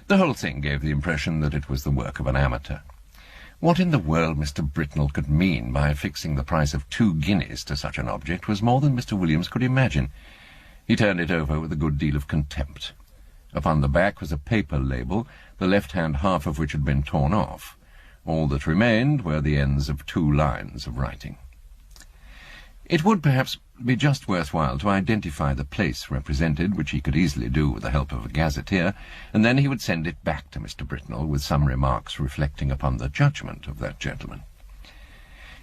The whole thing gave the impression that it was the work of an amateur. What in the world Mr. Britnell could mean by affixing the price of 2 guineas to such an object was more than Mr. Williams could imagine. He turned it over with a good deal of contempt. Upon the back was a paper label, the left-hand half of which had been torn off. All that remained were the ends of 2 lines of writing. It would perhaps be just worthwhile to identify the place represented, which he could easily do with the help of a gazetteer, and then he would send it back to Mr. Britnell with some remarks reflecting upon the judgment of that gentleman.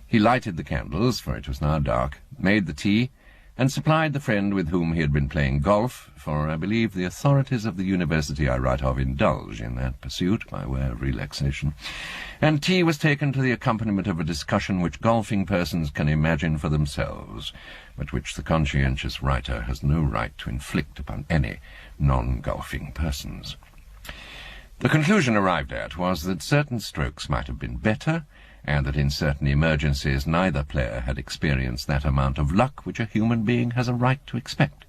He lighted the candles, for it was now dark, made the tea, and supplied the friend with whom he had been playing golf, for I believe the authorities of the university I write of indulge in that pursuit by way of relaxation, and tea was taken to the accompaniment of a discussion which golfing persons can imagine for themselves, but which the conscientious writer has no right to inflict upon any non-golfing persons. The conclusion arrived at was that certain strokes might have been better, and that in certain emergencies neither player had experienced that amount of luck which a human being has a right to expect.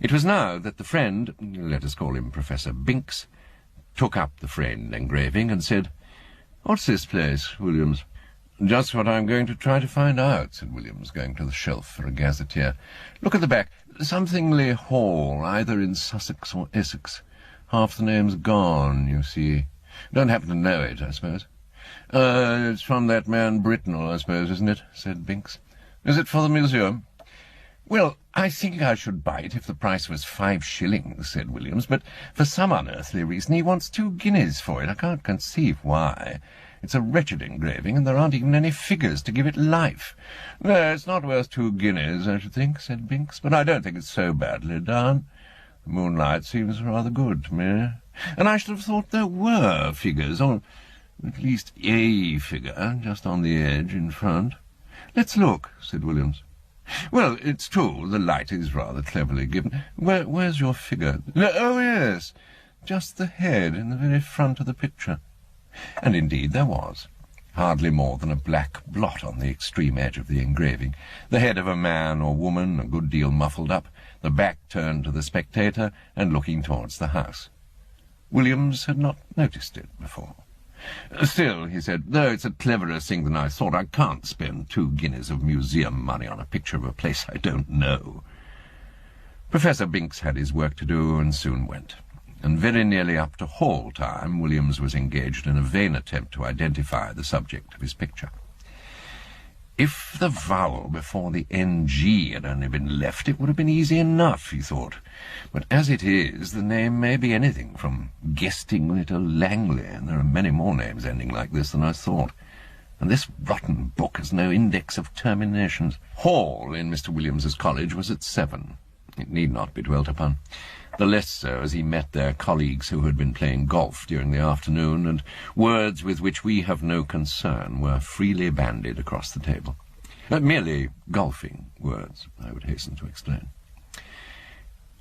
It was now that the friend, let us call him Professor Binks, took up the framed engraving and said, "What's this place, Williams?" "Just what I'm going to try to find out," said Williams, going to the shelf for a gazetteer. "Look at the back. Somethingly Hall, either in Sussex or Essex. Half the name's gone, you see. Don't happen to know it, I suppose." It's from that man Britnell, I suppose, isn't it?" said Binks. "Is it for the museum?" "Well, I think I should buy it if the price was 5 shillings, said Williams, "but for some unearthly reason he wants 2 guineas for it. I can't conceive why. It's a wretched engraving, and there aren't even any figures to give it life." "No, it's not worth 2 guineas, I should think," said Binks, "but I don't think it's so badly done. The moonlight seems rather good to me. And I should have thought there were figures, or at least a figure, just on the edge in front." "Let's look," said Williams. "Well, it's true, the light is rather cleverly given. Where's your figure?" "Oh, yes, just the head in the very front of the picture." And indeed there was. Hardly more than a black blot on the extreme edge of the engraving, the head of a man or woman a good deal muffled up, the back turned to the spectator and looking towards the house. Williams had not noticed it before. "Still," he said, "though it's a cleverer thing than I thought, I can't spend 2 guineas of museum money on a picture of a place I don't know." Professor Binks had his work to do and soon went, and very nearly up to Hall time Williams was engaged in a vain attempt to identify the subject of his picture. If the vowel before the NG had only been left, it would have been easy enough, he thought. But as it is, the name may be anything from Gestingly to Langley, and there are many more names ending like this than I thought. And this rotten book has no index of terminations. Hall in Mr. Williams's college was at 7. It need not be dwelt upon. The less so as he met their colleagues who had been playing golf during the afternoon, and words with which we have no concern were freely bandied across the table. Merely golfing words, I would hasten to explain.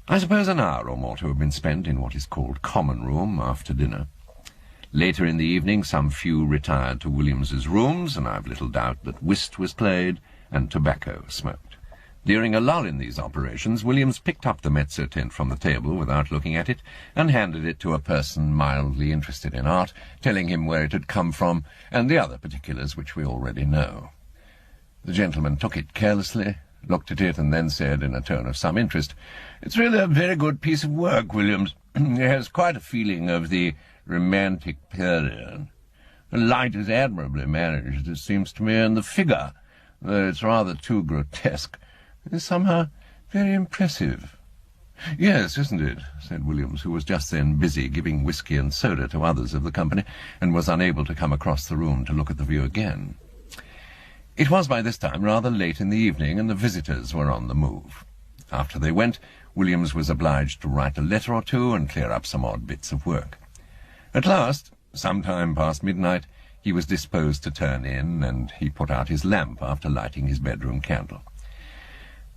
I suppose an hour or more to have been spent in what is called common room after dinner. Later in the evening some few retired to Williams's rooms, and I've little doubt that whist was played and tobacco smoked. During a lull in these operations, Williams picked up the Mezzotint from the table without looking at it, and handed it to a person mildly interested in art, telling him where it had come from, and the other particulars which we already know. The gentleman took it carelessly, looked at it, and then said, in a tone of some interest, "It's really a very good piece of work, Williams. It has quite a feeling of the romantic period. The light is admirably managed, it seems to me, and the figure, though it's rather too grotesque, is somehow very impressive." "Yes, isn't it?" said Williams, who was just then busy giving whisky and soda to others of the company, and was unable to come across the room to look at the view again. It was by this time rather late in the evening, and the visitors were on the move. After they went, Williams was obliged to write a letter or two and clear up some odd bits of work. At last, some time past midnight, he was disposed to turn in, and he put out his lamp after lighting his bedroom candle.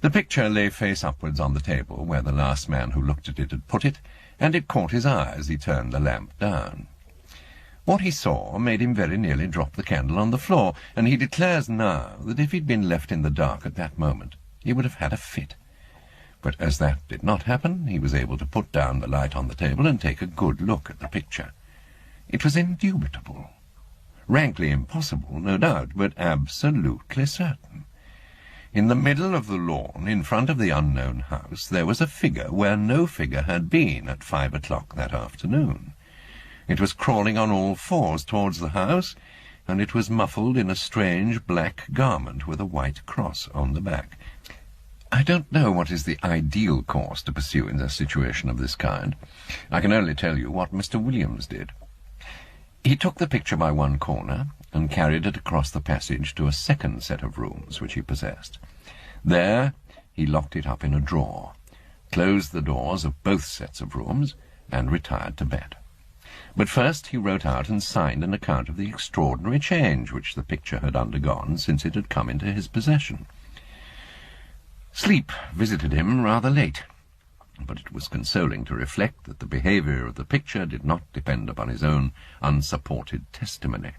The picture lay face upwards on the table, where the last man who looked at it had put it, and it caught his eye as he turned the lamp down. What he saw made him very nearly drop the candle on the floor, and he declares now that if he'd been left in the dark at that moment, he would have had a fit. But as that did not happen, he was able to put down the light on the table and take a good look at the picture. It was indubitable. Rankly impossible, no doubt, but absolutely certain. In the middle of the lawn, in front of the unknown house, there was a figure where no figure had been at 5 o'clock that afternoon. It was crawling on all fours towards the house, and it was muffled in a strange black garment with a white cross on the back. I don't know what is the ideal course to pursue in a situation of this kind. I can only tell you what Mr. Williams did. He took the picture by one corner and carried it across the passage to a second set of rooms which he possessed. There he locked it up in a drawer, closed the doors of both sets of rooms, and retired to bed. But first he wrote out and signed an account of the extraordinary change which the picture had undergone since it had come into his possession. Sleep visited him rather late, but it was consoling to reflect that the behaviour of the picture did not depend upon his own unsupported testimony.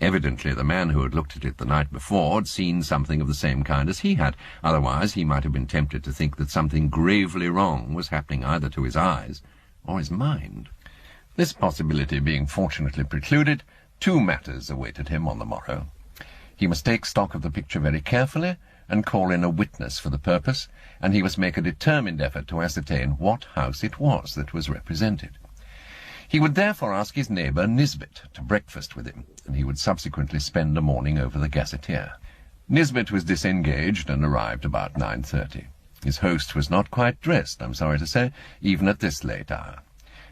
Evidently the man who had looked at it the night before had seen something of the same kind as he had. Otherwise he might have been tempted to think that something gravely wrong was happening either to his eyes or his mind. This possibility being fortunately precluded, two matters awaited him on the morrow. He must take stock of the picture very carefully, and call in a witness for the purpose, and he must make a determined effort to ascertain what house it was that was represented. He would therefore ask his neighbour Nisbet to breakfast with him, and he would subsequently spend a morning over the Gazetteer. Nisbet was disengaged and arrived about 9:30. His host was not quite dressed, I'm sorry to say, even at this late hour.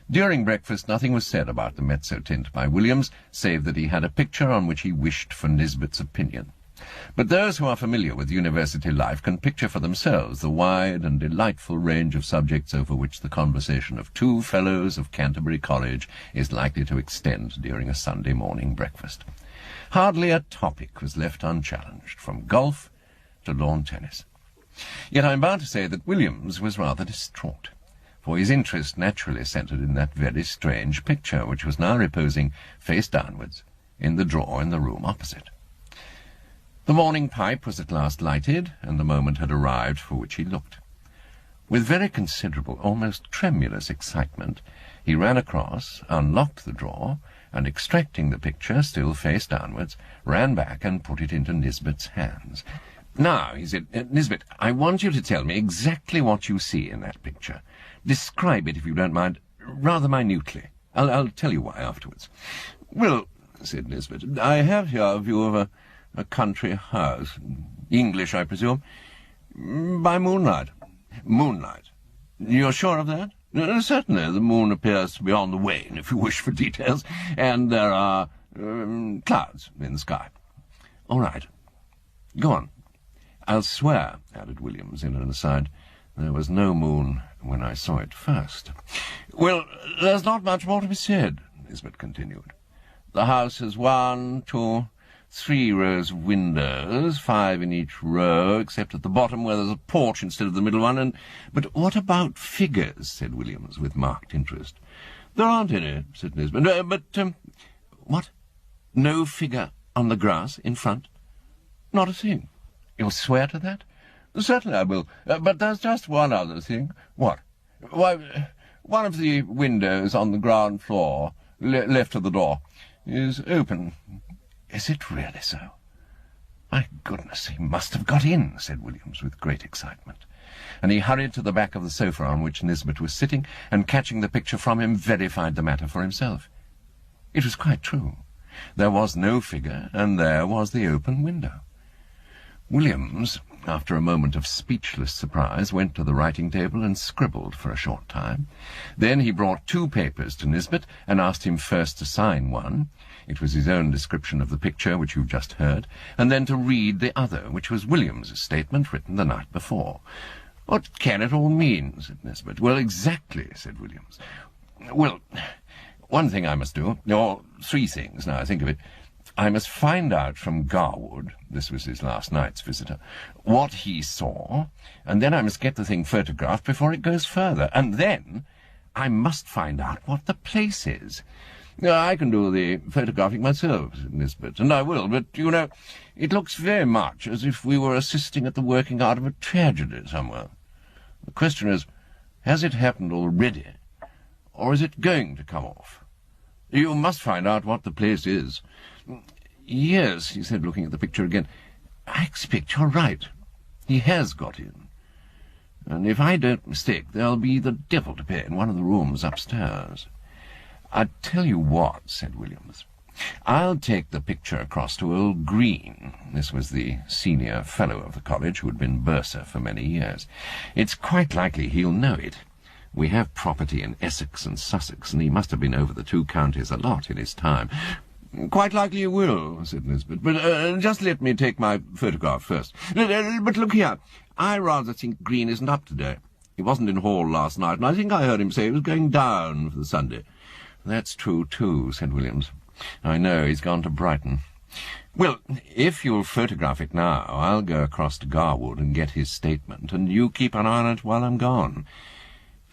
During breakfast nothing was said about the Mezzotint by Williams, save that he had a picture on which he wished for Nisbet's opinion. But those who are familiar with university life can picture for themselves the wide and delightful range of subjects over which the conversation of two fellows of Canterbury College is likely to extend during a Sunday morning breakfast. Hardly a topic was left unchallenged, from golf to lawn tennis. Yet I am bound to say that Williams was rather distraught, for his interest naturally centred in that very strange picture which was now reposing face downwards in the drawer in the room opposite. The morning pipe was at last lighted, and the moment had arrived for which he looked. With very considerable, almost tremulous excitement, he ran across, unlocked the drawer, and extracting the picture, still face downwards, ran back and put it into Nisbet's hands. "Now," he said, "Nisbet, I want you to tell me exactly what you see in that picture. Describe it, if you don't mind, rather minutely. I'll tell you why afterwards." "Well," said Nisbet, "I have here a view of a country house. English, I presume. By moonlight." "Moonlight? You're sure of that?" "Certainly. The moon appears to be on the wane, if you wish for details, and there are clouds in the sky." "All right. Go on." "I'll swear," added Williams in an aside, "there was no moon when I saw it first." "Well, there's not much more to be said," Nisbet continued. "The house has 1, 2, 3 rows of windows, 5 in each row, except at the bottom where there's a porch instead of the middle one, and—" "But what about figures?" said Williams, with marked interest. "There aren't any," said Nisbet. "But, what? No figure on the grass in front?" "Not a thing." "You'll swear to that?" "Certainly I will. But there's just one other thing." "What?" "Why, one of the windows on the ground floor, left of the door, is open." "Is it really so?" "My goodness, he must have got in," said Williams with great excitement. And he hurried to the back of the sofa on which Nisbet was sitting, and catching the picture from him, verified the matter for himself. It was quite true. There was no figure, and there was the open window. Williams, after a moment of speechless surprise, went to the writing-table and scribbled for a short time. Then he brought 2 papers to Nisbet and asked him first to sign one. It was his own description of the picture, which you've just heard, and then to read the other, which was Williams's statement written the night before. "What can it all mean?" said Nisbet. "Well, exactly," said Williams. "Well, one thing I must do, or 3 things, now I think of it. I must find out from Garwood," this was his last night's visitor, "what he saw, and then I must get the thing photographed before it goes further, and then I must find out what the place is." "I can do the photographing myself," said Nisbet, "and I will, but, you know, it looks very much as if we were assisting at the working out of a tragedy somewhere." The question is, has it happened already, or is it going to come off? You must find out what the place is. Yes, he said, looking at the picture again. I expect you're right. He has got in. And if I don't mistake, there'll be the devil to pay in one of the rooms upstairs. I tell you what, said Williams. I'll take the picture across to old Green. This was the senior fellow of the college who had been bursar for many years. It's quite likely he'll know it. We have property in Essex and Sussex, and he must have been over the two counties a lot in his time. Quite likely he will, said Nisbet, but just let me take my photograph first. But look here, I rather think Green isn't up today. He wasn't in hall last night, and I think I heard him say he was going down for the Sunday. That's true, too, said Williams. I know, he's gone to Brighton. Well, if you'll photograph it now, I'll go across to Garwood and get his statement, and you keep an eye on it while I'm gone.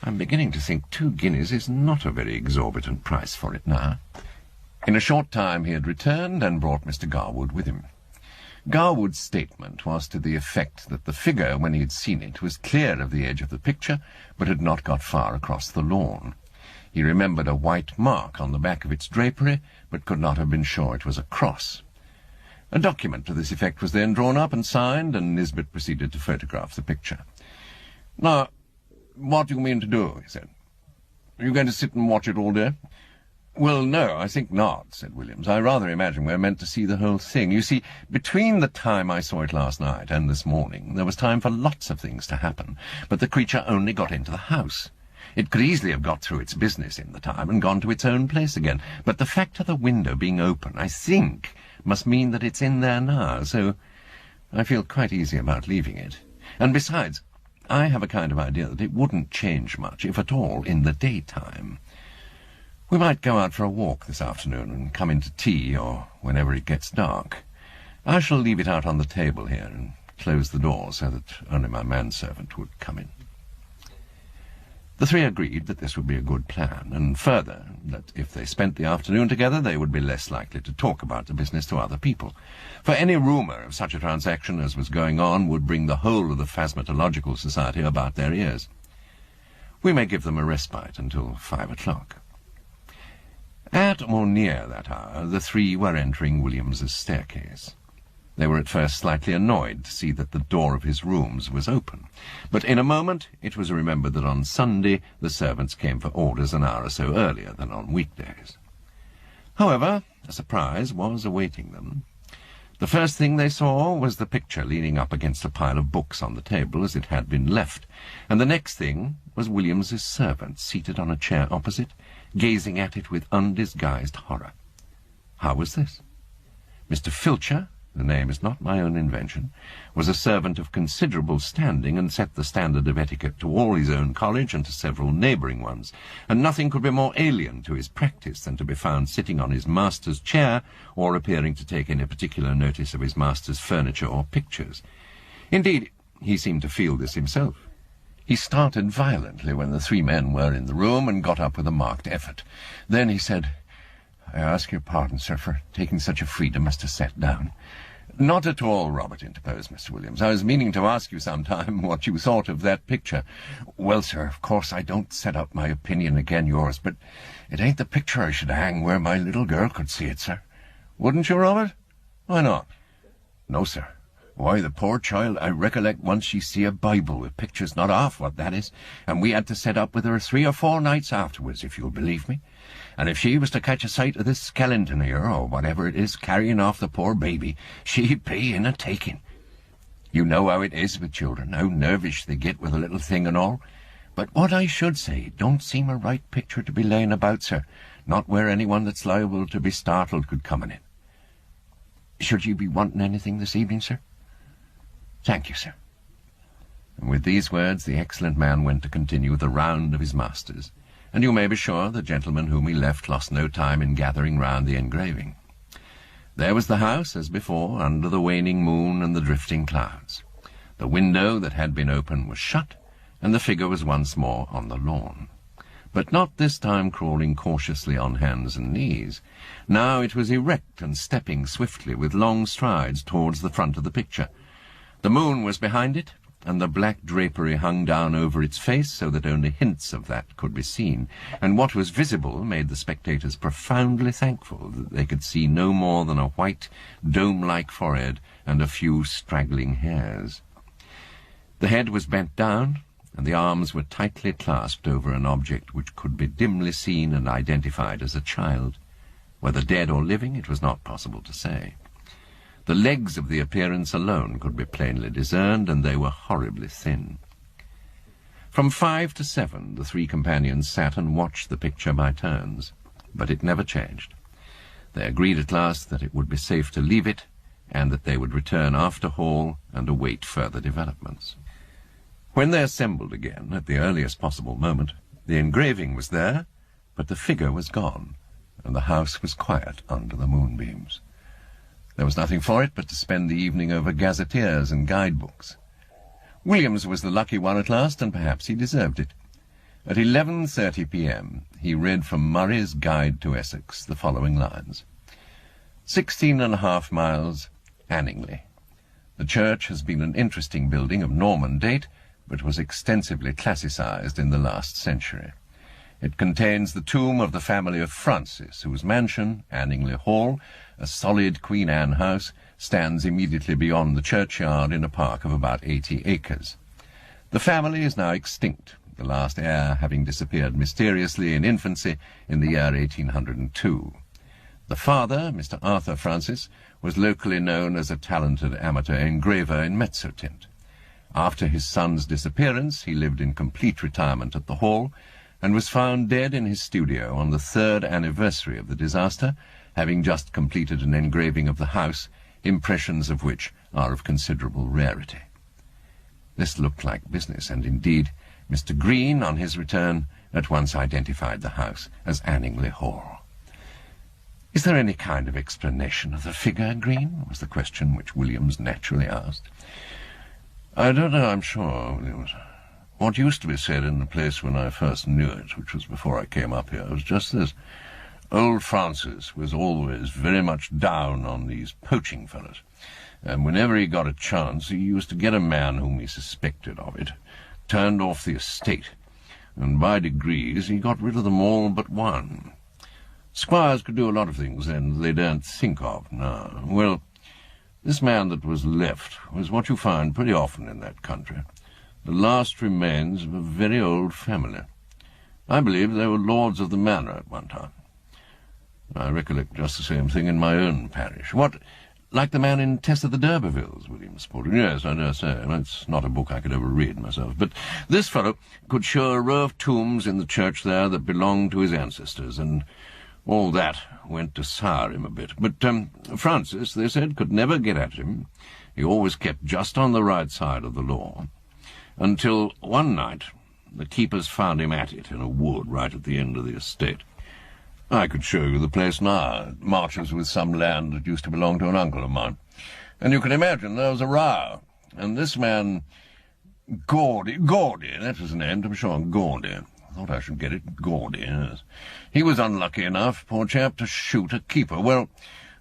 I'm beginning to think 2 guineas is not a very exorbitant price for it now. In a short time he had returned and brought Mr. Garwood with him. Garwood's statement was to the effect that the figure, when he had seen it, was clear of the edge of the picture, but had not got far across the lawn. He remembered a white mark on the back of its drapery, but could not have been sure it was a cross. A document to this effect was then drawn up and signed, and Nisbet proceeded to photograph the picture. "Now, what do you mean to do?" he said. "Are you going to sit and watch it all day?" "Well, no, I think not," said Williams. "I rather imagine we're meant to see the whole thing. You see, between the time I saw it last night and this morning, there was time for lots of things to happen, but the creature only got into the house. It could easily have got through its business in the time and gone to its own place again, but the fact of the window being open, I think, must mean that it's in there now, so I feel quite easy about leaving it. And besides, I have a kind of idea that it wouldn't change much, if at all, in the daytime. We might go out for a walk this afternoon and come in to tea, or whenever it gets dark. I shall leave it out on the table here and close the door so that only my manservant would come in." The three agreed that this would be a good plan, and further, that if they spent the afternoon together they would be less likely to talk about the business to other people, for any rumour of such a transaction as was going on would bring the whole of the Phasmatological Society about their ears. We may give them a respite until 5 o'clock. At or near that hour, the three were entering Williams's staircase. They were at first slightly annoyed to see that the door of his rooms was open, but in a moment it was remembered that on Sunday the servants came for orders an hour or so earlier than on weekdays. However, a surprise was awaiting them. The first thing they saw was the picture leaning up against a pile of books on the table as it had been left, and the next thing was Williams's servant seated on a chair opposite, gazing at it with undisguised horror. How was this? Mr. Filcher, the name is not my own invention, was a servant of considerable standing and set the standard of etiquette to all his own college and to several neighbouring ones, and nothing could be more alien to his practice than to be found sitting on his master's chair or appearing to take any particular notice of his master's furniture or pictures. Indeed, he seemed to feel this himself. He started violently when the three men were in the room and got up with a marked effort. Then he said, "I ask your pardon, sir, for taking such a freedom as to sit down." "Not at all, Robert," interposed Mr. Williams. "I was meaning to ask you some time what you thought of that picture." "Well, sir, of course I don't set up my opinion again yours, but it ain't the picture I should hang where my little girl could see it, sir." "Wouldn't you, Robert? Why not?" "No, sir. Why, the poor child, I recollect once she see a Bible with pictures not half what that is, and we had to set up with her 3 or 4 nights afterwards, if you'll believe me. And if she was to catch a sight of this skeleton here, or whatever it is, carrying off the poor baby, she'd be in a taking. You know how it is with children, how nervish they get with a little thing and all. But what I should say, it don't seem a right picture to be laying about, sir, not where anyone that's liable to be startled could come in it. Should you be wanting anything this evening, sir?" "Thank you, sir." And with these words the excellent man went to continue the round of his masters, and you may be sure the gentleman whom he left lost no time in gathering round the engraving. There was the house, as before, under the waning moon and the drifting clouds. The window that had been open was shut, and the figure was once more on the lawn. But not this time crawling cautiously on hands and knees. Now it was erect and stepping swiftly with long strides towards the front of the picture. The moon was behind it, and the black drapery hung down over its face so that only hints of that could be seen, and what was visible made the spectators profoundly thankful that they could see no more than a white, dome-like forehead and a few straggling hairs. The head was bent down, and the arms were tightly clasped over an object which could be dimly seen and identified as a child. Whether dead or living, it was not possible to say. The legs of the appearance alone could be plainly discerned, and they were horribly thin. From 5 to 7, the three companions sat and watched the picture by turns, but it never changed. They agreed at last that it would be safe to leave it, and that they would return after Hall and await further developments. When they assembled again, at the earliest possible moment, the engraving was there, but the figure was gone, and the house was quiet under the moonbeams. There was nothing for it but to spend the evening over gazetteers and guidebooks. Williams was the lucky one at last, and perhaps he deserved it. At 11:30 p.m. he read from Murray's Guide to Essex the following lines. 16.5 miles, Anningley. The church has been an interesting building of Norman date, but was extensively classicized in the last century. It contains the tomb of the family of Francis, whose mansion, Anningley Hall, a solid Queen Anne house, stands immediately beyond the churchyard in a park of about 80 acres. The family is now extinct, the last heir having disappeared mysteriously in infancy in the year 1802. The father, Mr. Arthur Francis, was locally known as a talented amateur engraver in Mezzotint. After his son's disappearance, he lived in complete retirement at the Hall, and was found dead in his studio on the 3rd anniversary of the disaster, having just completed an engraving of the house, impressions of which are of considerable rarity. This looked like business, and indeed Mr. Green, on his return, at once identified the house as Anningley Hall. "Is there any kind of explanation of the figure, Green?" was the question which Williams naturally asked. "I don't know, I'm sure, Williams. What used to be said in the place when I first knew it, which was before I came up here, was just this. Old Francis was always very much down on these poaching fellows, and whenever he got a chance he used to get a man whom he suspected of it, turned off the estate, and by degrees he got rid of them all but one. Squires could do a lot of things then they don't think of now. Well, this man that was left was what you find pretty often in that country, the last remains of a very old family. I believe they were lords of the manor at one time. I recollect just the same thing in my own parish. What, like the man in Tess of the D'Urbervilles, Williams put it? Yes, I dare say. It's not a book I could ever read myself. But this fellow could show a row of tombs in the church there that belonged to his ancestors, and all that went to sour him a bit. But Francis, they said, could never get at him. He always kept just on the right side of the law, until one night the keepers found him at it in a wood right at the end of the estate. I could show you the place now. It marches with some land that used to belong to an uncle of mine. And you can imagine there was a row. And this man, Gaudy, that was his name, to be sure, Gaudy. I thought I should get it, Gaudy, yes. He was unlucky enough, poor chap, to shoot a keeper. Well,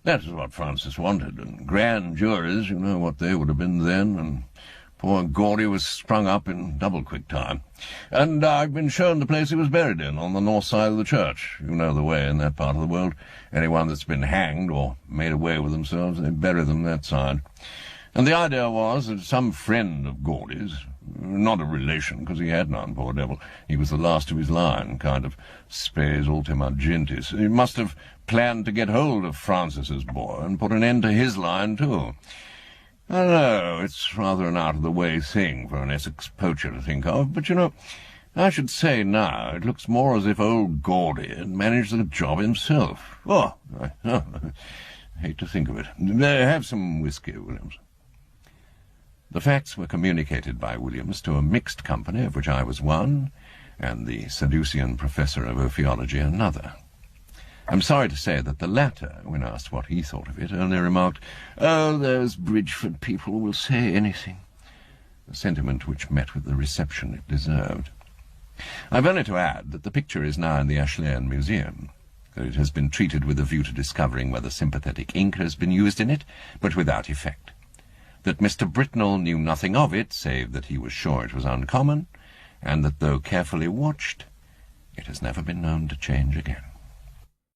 that is what Francis wanted, and grand juries, you know what they would have been then, and poor Gaudy was sprung up in double quick time. And I've been shown the place he was buried in, on the north side of the church. You know the way in that part of the world. Anyone that's been hanged or made away with themselves, they bury them that side. And the idea was that some friend of Gaudy's, not a relation, because he had none, poor devil, he was the last of his line, kind of spes ultima gentis, he must have planned to get hold of Francis's boy and put an end to his line too. I don't know, it's rather an out-of-the-way thing for an Essex poacher to think of, but, you know, I should say now it looks more as if old Gaudy had managed the job himself. Oh, I hate to think of it. Have some whiskey, Williams. The facts were communicated by Williams to a mixed company, of which I was one, and the Saducean professor of ophiology another. I'm sorry to say that the latter, when asked what he thought of it, only remarked, "Oh, those Bridgeford people will say anything," a sentiment which met with the reception it deserved. I've only to add that the picture is now in the Ashleighan Museum, that it has been treated with a view to discovering whether sympathetic ink has been used in it, but without effect. that Mr. Britnell knew nothing of it, save that he was sure it was uncommon, and that though carefully watched, it has never been known to change again.